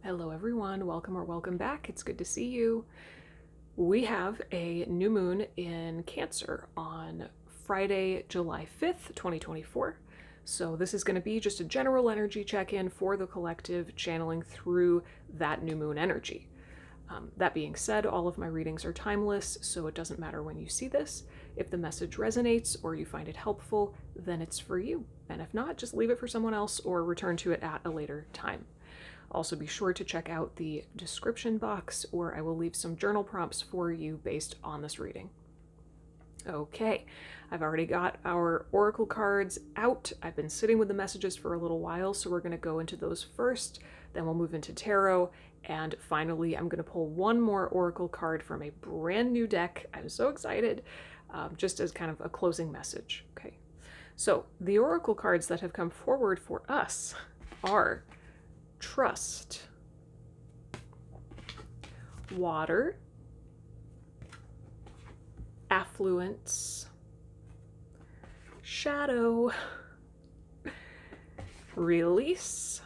Hello everyone, welcome or welcome back. It's good to see you. We have a new moon in Cancer on Friday, July 5th, 2024. So this is going to be just a general energy check-in for the collective, channeling through that new moon energy. That being said, all of my readings are timeless, so it doesn't matter when you see this. If the message resonates or you find it helpful, then it's for you. And if not, just leave it for someone else or return to it at a later time. Also, be sure to check out the description box, or I will leave some journal prompts for you based on this reading. Okay, I've already got our oracle cards out. I've been sitting with the messages for a little while, so we're going to go into those first, then we'll move into tarot, and finally I'm going to pull one more oracle card from a brand new deck. I'm so excited, just as kind of a closing message. Okay, so the oracle cards that have come forward for us are Trust, Water, Affluence, Shadow, Release,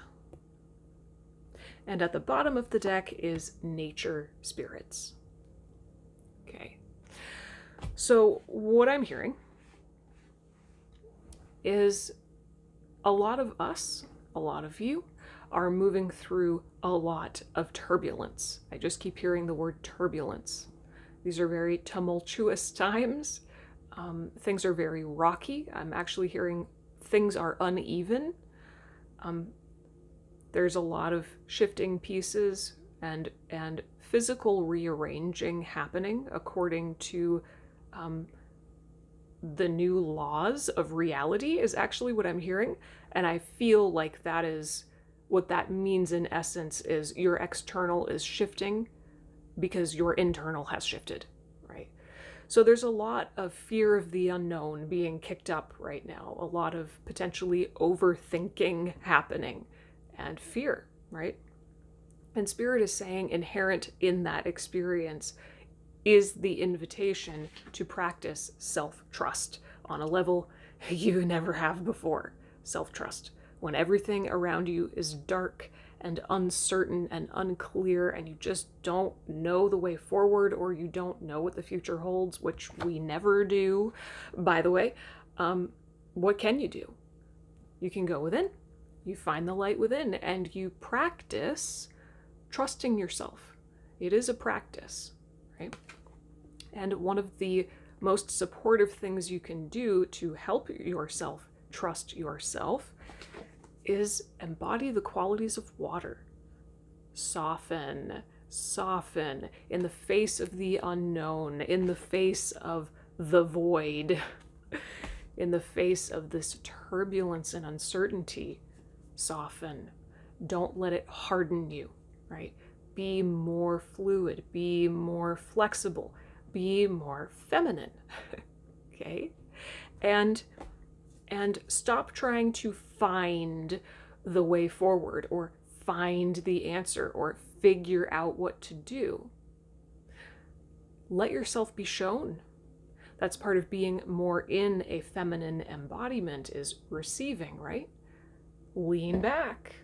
and at the bottom of the deck is Nature Spirits. Okay, so what I'm hearing is a lot of us, a lot of you, are moving through a lot of turbulence. I just keep hearing the word turbulence. These are very tumultuous times. Things are very rocky. I'm actually hearing things are uneven. There's a lot of shifting pieces and physical rearranging happening according to the new laws of reality is actually what I'm hearing. And I feel like that is what that means in essence is your external is shifting because your internal has shifted, right? So there's a lot of fear of the unknown being kicked up right now, a lot of potentially overthinking happening and fear, right? And Spirit is saying inherent in that experience is the invitation to practice self-trust on a level you never have before. Self-trust. When everything around you is dark and uncertain and unclear and you just don't know the way forward, or you don't know what the future holds, which we never do, by the way, what can you do? You can go within, you find the light within, and you practice trusting yourself. It is a practice, right? And one of the most supportive things you can do to help yourself trust yourself is embody the qualities of water. Soften, soften in the face of the unknown, in the face of the void, in the face of this turbulence and uncertainty. Soften. Don't let it harden you, right? Be more fluid, be more flexible, be more feminine, okay? And stop trying to find the way forward or find the answer or figure out what to do. Let yourself be shown. That's part of being more in a feminine embodiment, is receiving, right? Lean back.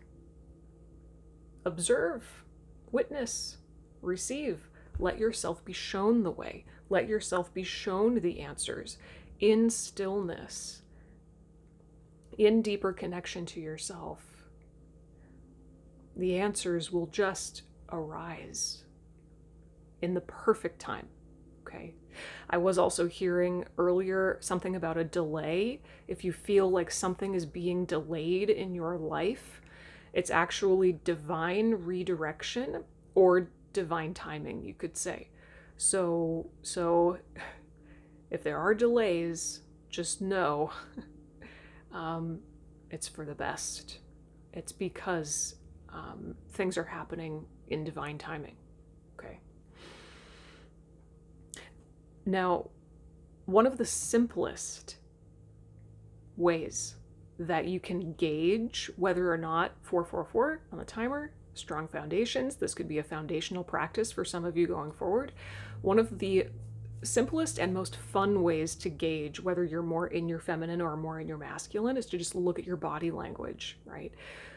Observe. Witness. Receive. Let yourself be shown the way. Let yourself be shown the answers in stillness, in deeper connection to yourself. The answers will just arise in the perfect time, okay? I was also hearing earlier something about a delay. If you feel like something is being delayed in your life, it's actually divine redirection or divine timing, you could say. So if there are delays, just know it's for the best. It's because things are happening in divine timing, okay? Now, one of the simplest ways that you can gauge whether or not 444 on the timer, strong foundations, this could be a foundational practice for some of you going forward. One of the simplest and most fun ways to gauge whether you're more in your feminine or more in your masculine is to just look at your body language, right?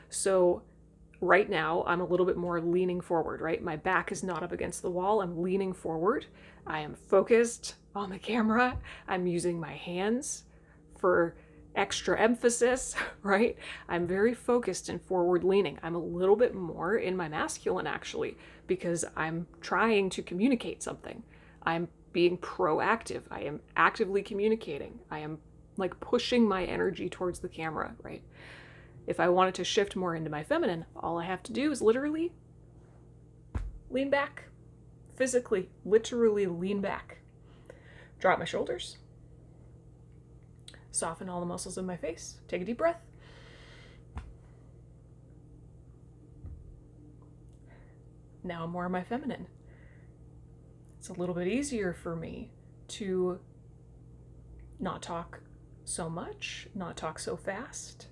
So right now I'm a little bit more leaning forward, right? My back is not up against the wall. I'm leaning forward. I am focused on the camera. I'm using my hands for extra emphasis, right? I'm very focused and forward leaning. I'm a little bit more in my masculine actually, because I'm trying to communicate something. I'm being proactive. I am actively communicating. I am like pushing my energy towards the camera, right? If I wanted to shift more into my feminine, all I have to do is literally lean back. Physically, literally lean back. Drop my shoulders. Soften all the muscles in my face. Take a deep breath. Now I'm more in my feminine. It's a little bit easier for me to not talk so much, not talk so fast.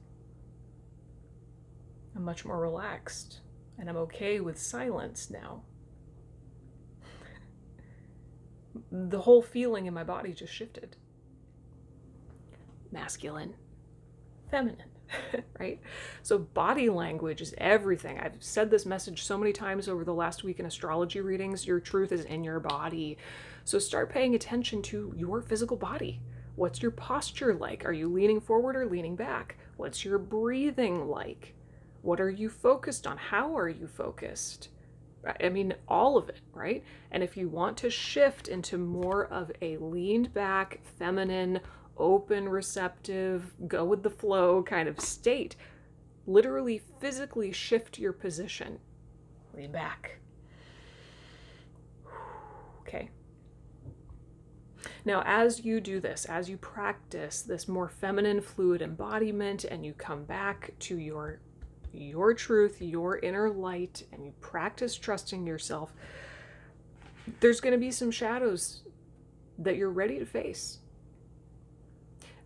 I'm much more relaxed, and I'm okay with silence now. The whole feeling in my body just shifted. Masculine, feminine, right? So body language is everything. I've said this message so many times over the last week in astrology readings. Your truth is in your body. So start paying attention to your physical body. What's your posture like? Are you leaning forward or leaning back? What's your breathing like? What are you focused on? How are you focused? I mean, all of it, right? And if you want to shift into more of a leaned back, feminine, open, receptive, go with the flow kind of state, literally physically shift your position. Lean back. Okay. Now, as you do this, as you practice this more feminine, fluid embodiment, and you come back to your truth, your inner light, and you practice trusting yourself, there's going to be some shadows that you're ready to face.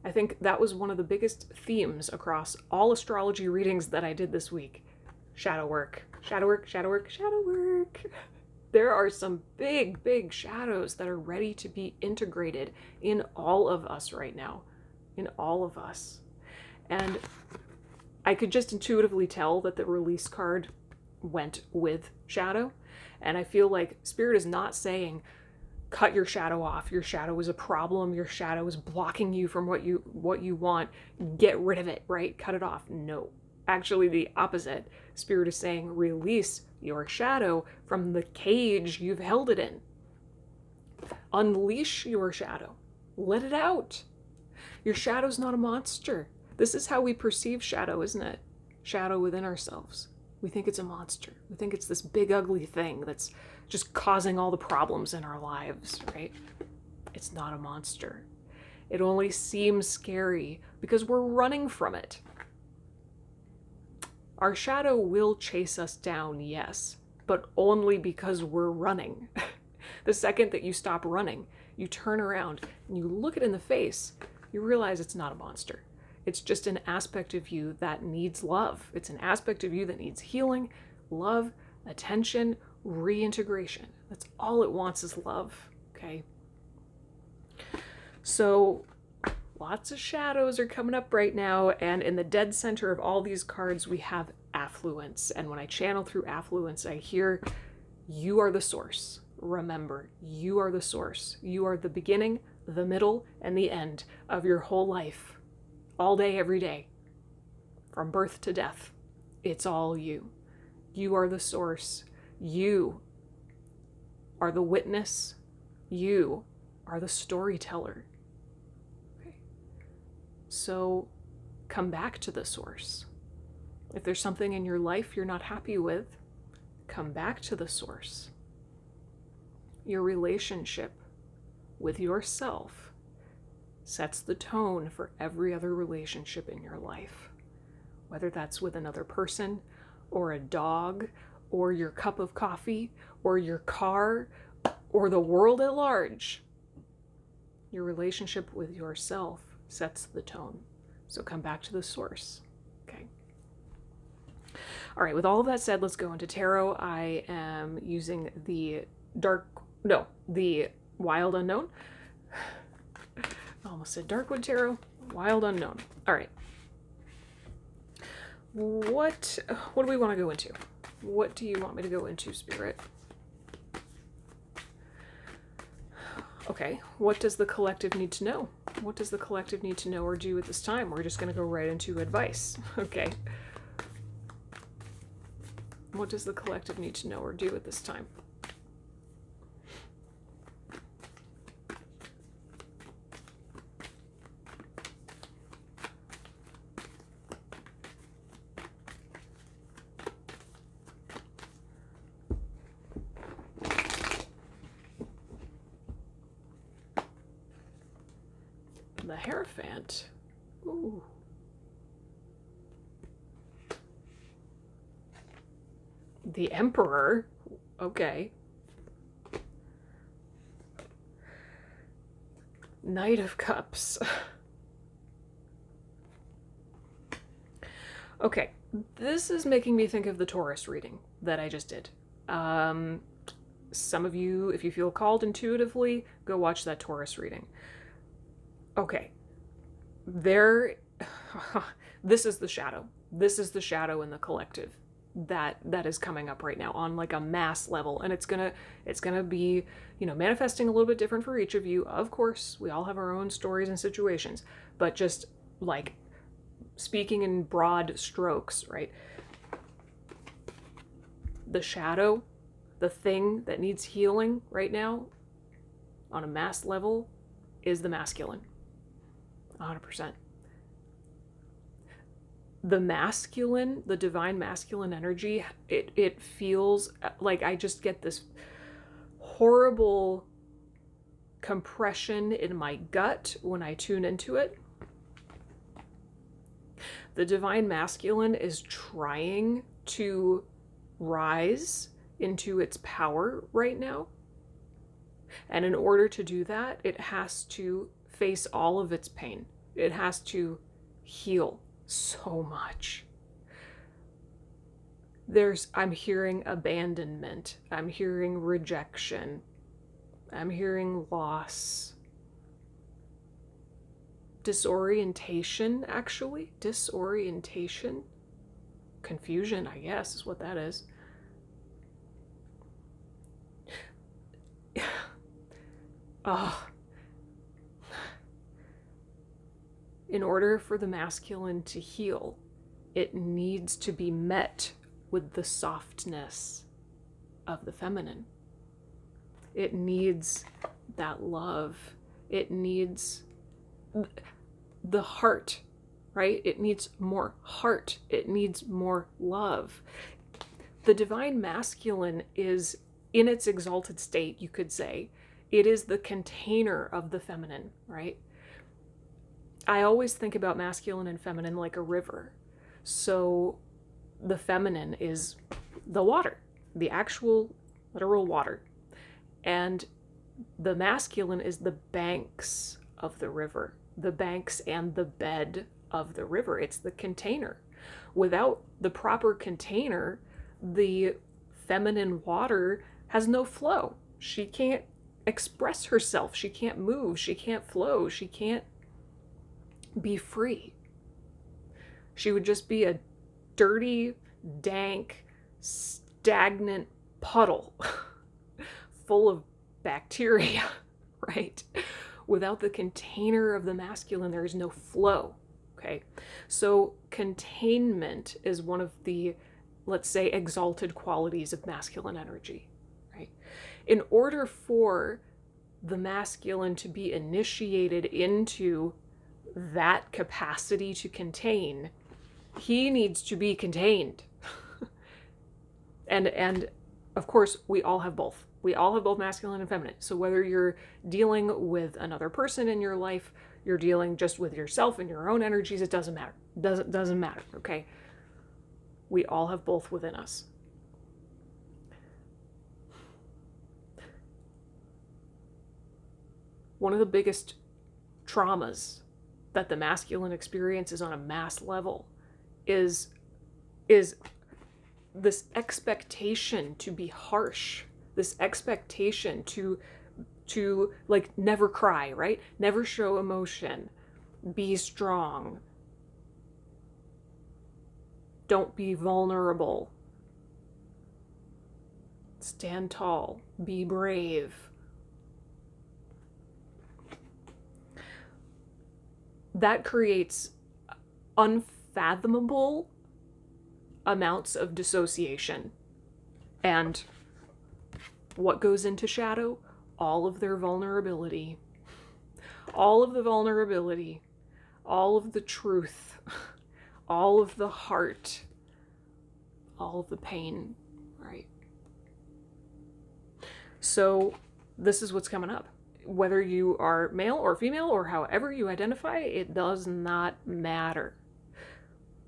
I think that was one of the biggest themes across all astrology readings that I did this week. Shadow work, shadow work, shadow work, shadow work. There are some big, big shadows that are ready to be integrated in all of us right now, in all of us. And I could just intuitively tell that the release card went with shadow. And I feel like Spirit is not saying, cut your shadow off. Your shadow is a problem. Your shadow is blocking you from what you want. Get rid of it, right? Cut it off. No. Actually, the opposite. Spirit is saying, release your shadow from the cage you've held it in. Unleash your shadow. Let it out. Your shadow's not a monster. This is how we perceive shadow, isn't it? Shadow within ourselves. We think it's a monster. We think it's this big ugly thing that's just causing all the problems in our lives, right? It's not a monster. It only seems scary because we're running from it. Our shadow will chase us down, yes, but only because we're running. The second that you stop running, you turn around and you look it in the face, you realize it's not a monster. It's just an aspect of you that needs love. It's an aspect of you that needs healing, love, attention, reintegration. That's all it wants is love, okay? So lots of shadows are coming up right now, and in the dead center of all these cards, we have affluence. And when I channel through affluence, I hear, you are the source. Remember, you are the source. You are the beginning, the middle, and the end of your whole life. All day, every day, from birth to death. It's all you. You are the source. You are the witness. You are the storyteller. Okay. So come back to the source. If there's something in your life you're not happy with, come back to the source. Your relationship with yourself sets the tone for every other relationship in your life, whether that's with another person or a dog or your cup of coffee or your car or the world at large. Your relationship with yourself sets the tone. So come back to the source, okay? All right, with all of that said, let's go into tarot. I am using the Wild Unknown. I almost said Darkwood Tarot. Wild Unknown. All right. what do we want to go into? What do you want me to go into, Spirit? Okay, what does the collective need to know? What does the collective need to know or do at this time? We're just going to go right into advice. Okay. What does the collective need to know or do at this time? The Hierophant. Ooh. The Emperor. Okay. Knight of Cups. Okay. This is making me think of the Taurus reading that I just did. Some of you, if you feel called intuitively, go watch that Taurus reading. Okay. This is the shadow. This is the shadow in the collective that is coming up right now on like a mass level, and it's gonna be, you know, manifesting a little bit different for each of you. Of course, we all have our own stories and situations, but just like speaking in broad strokes, right? The shadow, the thing that needs healing right now on a mass level is the masculine. 100%. The masculine, the divine masculine energy, it feels like I just get this horrible compression in my gut when I tune into it. The divine masculine is trying to rise into its power right now. And in order to do that, it has to face all of its pain. It has to heal so much. I'm hearing abandonment. I'm hearing rejection. I'm hearing loss. Disorientation, actually. Disorientation. Confusion, I guess, is what that is. Oh. In order for the masculine to heal, it needs to be met with the softness of the feminine. It needs that love. It needs the heart, right? It needs more heart. It needs more love. The divine masculine is in its exalted state, you could say. It is the container of the feminine, right? I always think about masculine and feminine like a river. So the feminine is the water, the actual literal water. And the masculine is the banks of the river, the banks and the bed of the river. It's the container. Without the proper container, the feminine water has no flow. She can't express herself. She can't move. She can't flow. She can't be free. She would just be a dirty, dank, stagnant puddle full of bacteria, right? Without the container of the masculine, there is no flow, okay? So containment is one of the, let's say, exalted qualities of masculine energy, right? In order for the masculine to be initiated into that capacity to contain, he needs to be contained. and of course, we all have both. We all have both masculine and feminine. So whether you're dealing with another person in your life, you're dealing just with yourself and your own energies, it doesn't matter. Doesn't matter, okay? We all have both within us. One of the biggest traumas that the masculine experiences on a mass level is this expectation to be harsh, this expectation to like never cry, right? Never show emotion, be strong, Don't be vulnerable. Stand tall. Be brave. That creates unfathomable amounts of dissociation. And what goes into shadow? All of their vulnerability. All of the vulnerability. All of the truth. All of the heart. All of the pain. Right? So this is what's coming up. Whether you are male or female or however you identify, it does not matter.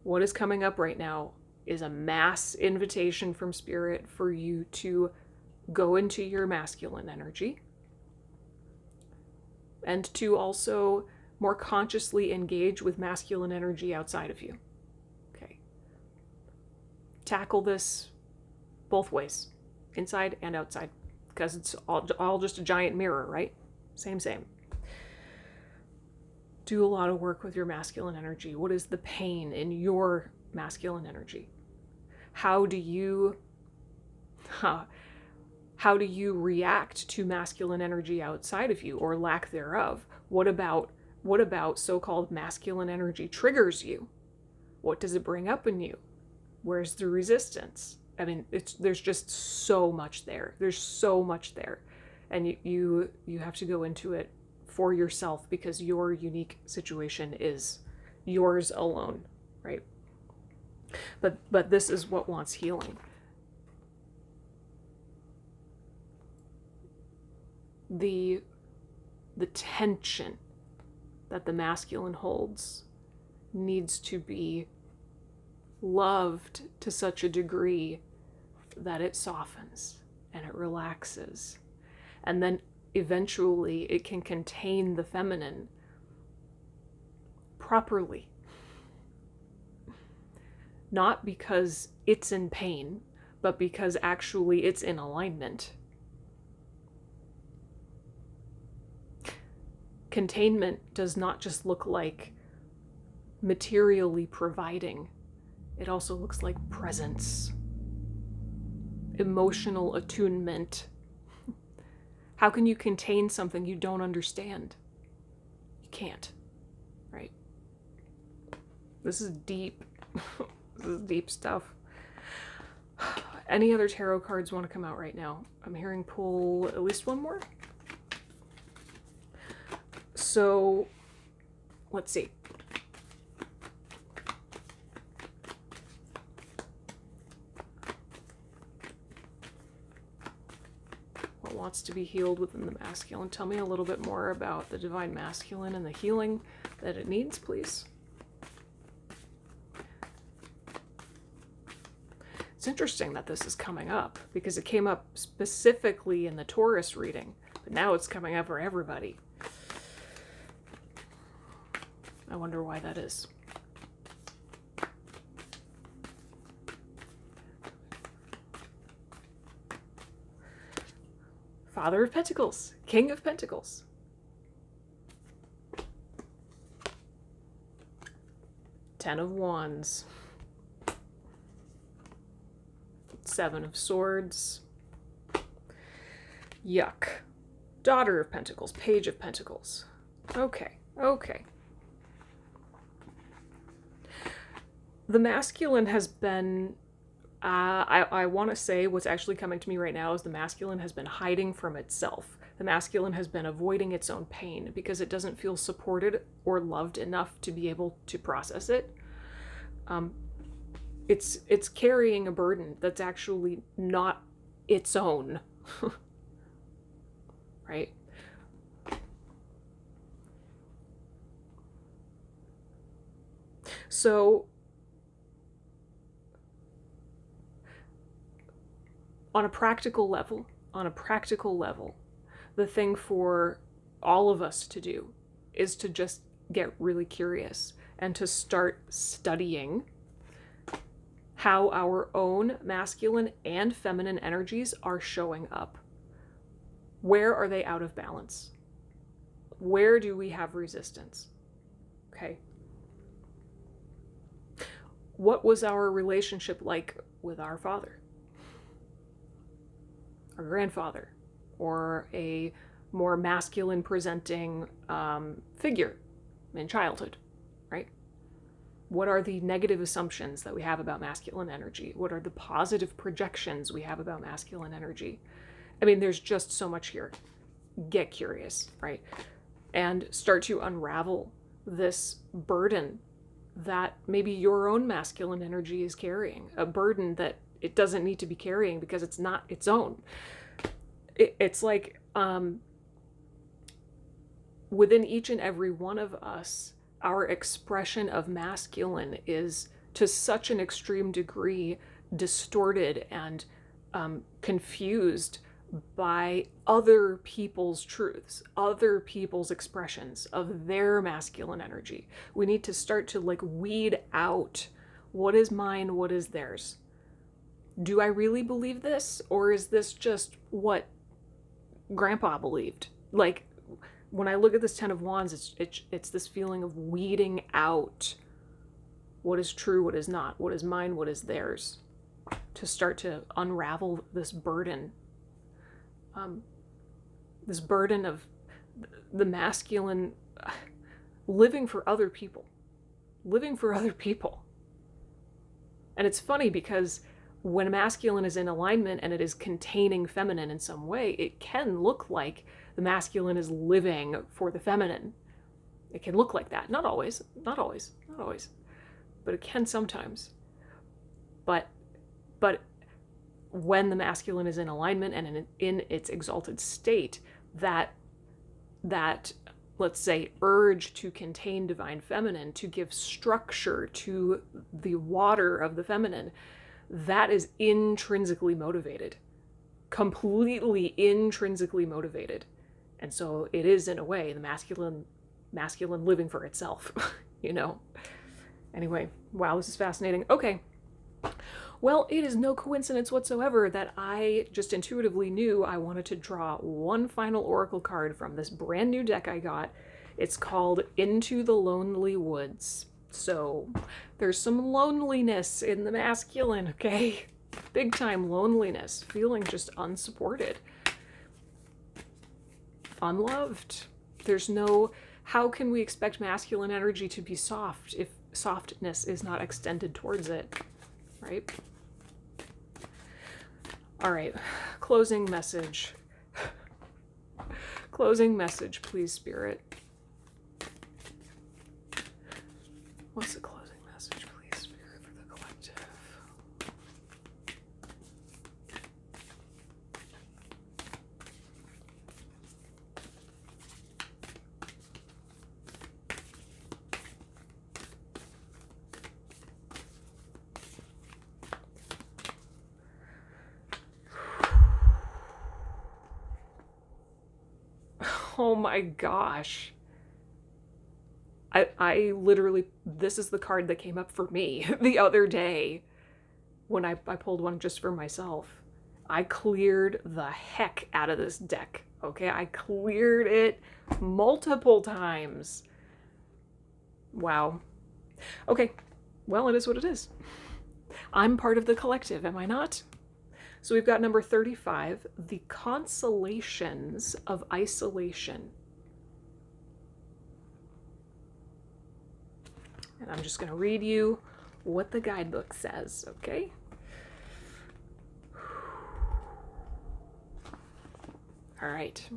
What is coming up right now is a mass invitation from Spirit for you to go into your masculine energy and to also more consciously engage with masculine energy outside of you. Okay. Tackle this both ways, inside and outside, because it's all just a giant mirror, right? Same. Do a lot of work with your masculine energy. What is the pain in your masculine energy? How do you react to masculine energy outside of you, or lack thereof? What about so-called masculine energy triggers you? What does it bring up in you? Where's the resistance? I mean, there's just so much there. There's so much there. And you have to go into it for yourself, because your unique situation is yours alone, right? But this is what wants healing. The tension that the masculine holds needs to be loved to such a degree that it softens and it relaxes. And then eventually it can contain the feminine properly. Not because it's in pain, but because actually it's in alignment. Containment does not just look like materially providing. It also looks like presence, emotional attunement. How can you contain something you don't understand? You can't, right? This is deep. This is deep stuff. Any other tarot cards want to come out right now? I'm hearing pull at least one more. So, let's see. What wants to be healed within the masculine? Tell me a little bit more about the divine masculine and the healing that it needs, please. It's interesting that this is coming up, because it came up specifically in the Taurus reading, but now it's coming up for everybody. I wonder why that is. Father of Pentacles, King of Pentacles. Ten of Wands. Seven of Swords. Yuck. Daughter of Pentacles, Page of Pentacles. Okay. The masculine has been, I want to say what's actually coming to me right now is the masculine has been hiding from itself. The masculine has been avoiding its own pain because it doesn't feel supported or loved enough to be able to process it. It's carrying a burden that's actually not its own. Right? So on a practical level, the thing for all of us to do is to just get really curious and to start studying how our own masculine and feminine energies are showing up. Where are they out of balance? Where do we have resistance? Okay. What was our relationship like with our father, our grandfather, or a more masculine presenting figure in childhood, right? What are the negative assumptions that we have about masculine energy? What are the positive projections we have about masculine energy? I mean, there's just so much here. Get curious, right? And start to unravel this burden that maybe your own masculine energy is carrying, a burden that it doesn't need to be carrying because it's not its own. It's like within each and every one of us, our expression of masculine is to such an extreme degree distorted and confused by other people's truths, other people's expressions of their masculine energy. We need to start to like weed out what is mine, what is theirs. Do I really believe this, or is this just what Grandpa believed? Like, when I look at this Ten of Wands, it's this feeling of weeding out what is true, what is not, what is mine, what is theirs, to start to unravel this burden of the masculine living for other people. And it's funny because when masculine is in alignment and it is containing feminine in some way, it can look like the masculine is living for the feminine. It can look like that. Not always, but it can sometimes. But when the masculine is in alignment and in its exalted state, that let's say urge to contain divine feminine, to give structure to the water of the feminine, that is intrinsically motivated, completely intrinsically motivated. And so it is, in a way, the masculine living for itself, you know? Anyway, wow, this is fascinating. Okay. Well, it is no coincidence whatsoever that I just intuitively knew I wanted to draw one final oracle card from this brand new deck I got. It's called Into the Lonely Woods. So there's some loneliness in the masculine, okay? Big time loneliness, feeling just unsupported, unloved. There's no, how can we expect masculine energy to be soft if softness is not extended towards it, right? All right, closing message. Closing message, please, Spirit. What's the closing message, please, Spirit, for the collective? Oh my gosh. I literally, this is the card that came up for me the other day when I pulled one just for myself. I cleared the heck out of this deck, okay? I cleared it multiple times. Wow. Okay, well, it is what it is. I'm part of the collective, am I not? So we've got number 35, the consolations of isolation. And I'm just going to read you what the guidebook says, okay? All right.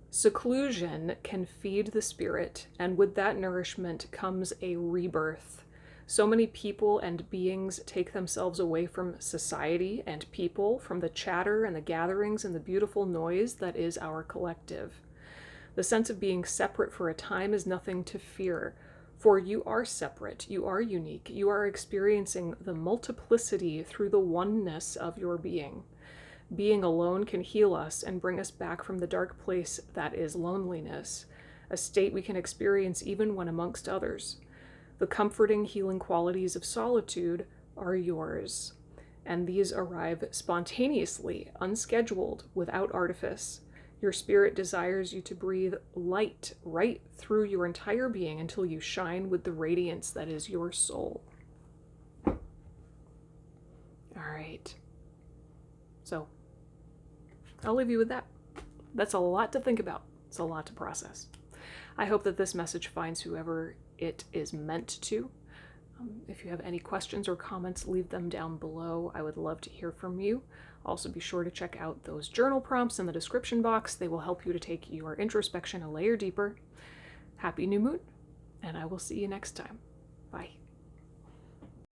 Seclusion can feed the spirit, and with that nourishment comes a rebirth. So many people and beings take themselves away from society and people, from the chatter and the gatherings and the beautiful noise that is our collective. The sense of being separate for a time is nothing to fear, for you are separate, you are unique, you are experiencing the multiplicity through the oneness of your being. Being alone can heal us and bring us back from the dark place that is loneliness, a state we can experience even when amongst others. The comforting, healing qualities of solitude are yours, and these arrive spontaneously, unscheduled, without artifice. Your spirit desires you to breathe light right through your entire being until you shine with the radiance that is your soul. All right. So, I'll leave you with that. That's a lot to think about. It's a lot to process. I hope that this message finds whoever it is meant to. If you have any questions or comments, leave them down below. I would love to hear from you. Also, be sure to check out those journal prompts in the description box. They will help you to take your introspection a layer deeper. Happy new moon, and I will see you next time. Bye.